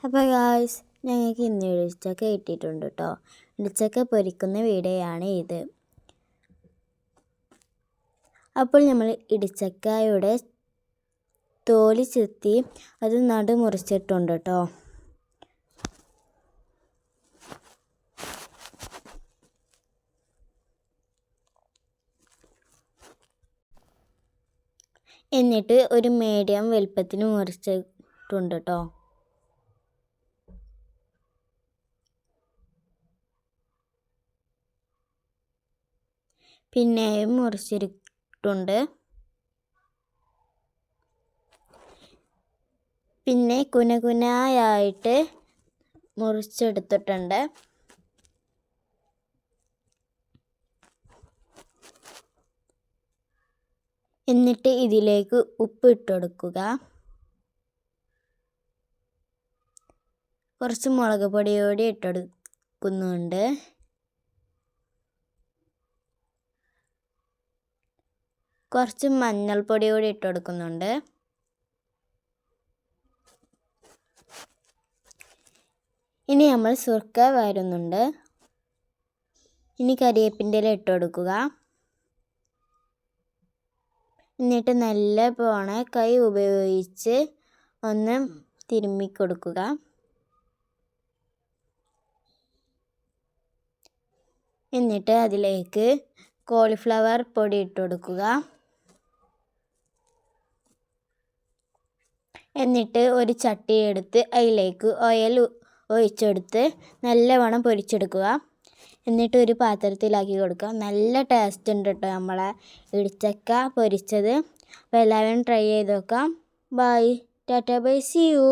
അപ്പോൾ ഗായ്സ്, ഞങ്ങൾക്ക് ഇന്ന് ഇടിച്ചക്ക കിട്ടിയിട്ടുണ്ട് കേട്ടോ. ഇടിച്ചക്ക പൊരിക്കുന്ന വീഡിയോയാണ് ഇത്. അപ്പോൾ നമ്മൾ ഇടിച്ചക്കയുടെ തോല് ചെത്തി അത് നടു മുറിച്ചിട്ടുണ്ട് കേട്ടോ. എന്നിട്ട് ഒരു മീഡിയം വലുപ്പത്തിന് മുറിച്ചിട്ടുണ്ട് കേട്ടോ. പിന്നെയും മുറിച്ചിട്ടുണ്ട്. പിന്നെ കുനകുനായിട്ട് മുറിച്ചെടുത്തിട്ടുണ്ട്. എന്നിട്ട് ഇതിലേക്ക് ഉപ്പ് ഇട്ടുകൊടുക്കുക. കുറച്ച് മുളക് പൊടിയോടെ ഇട്ടുകൊടുക്കുന്നുണ്ട്. കുറച്ച് മഞ്ഞൾപ്പൊടി കൂടി ഇട്ട് കൊടുക്കുന്നുണ്ട്. ഇനി നമ്മൾ സുർക്ക വരുന്നുണ്ട്. ഇനി കരിവേപ്പിൻ്റെ ഇല ഇട്ട് കൊടുക്കുക. എന്നിട്ട് നല്ല പോലെ കൈ ഉപയോഗിച്ച് ഒന്ന് തിരുമ്മി കൊടുക്കുക. എന്നിട്ട് അതിലേക്ക് കോളിഫ്ലവർ പൊടി ഇട്ട് കൊടുക്കുക. എന്നിട്ട് ഒരു ചട്ടി എടുത്ത് അതിലേക്ക് ഓയിൽ ഒഴിച്ചെടുത്ത് നല്ലവണ്ണം പൊരിച്ചെടുക്കുക. എന്നിട്ട് ഒരു പാത്രത്തിലാക്കി കൊടുക്കുക. നല്ല ടേസ്റ്റ് ഉണ്ട് കേട്ടോ നമ്മളെ ഇടിച്ചക്ക പൊരിച്ചത്. അപ്പോൾ എല്ലാവരും ട്രൈ ചെയ്ത് നോക്കാം. Bye, tata, bye, see U.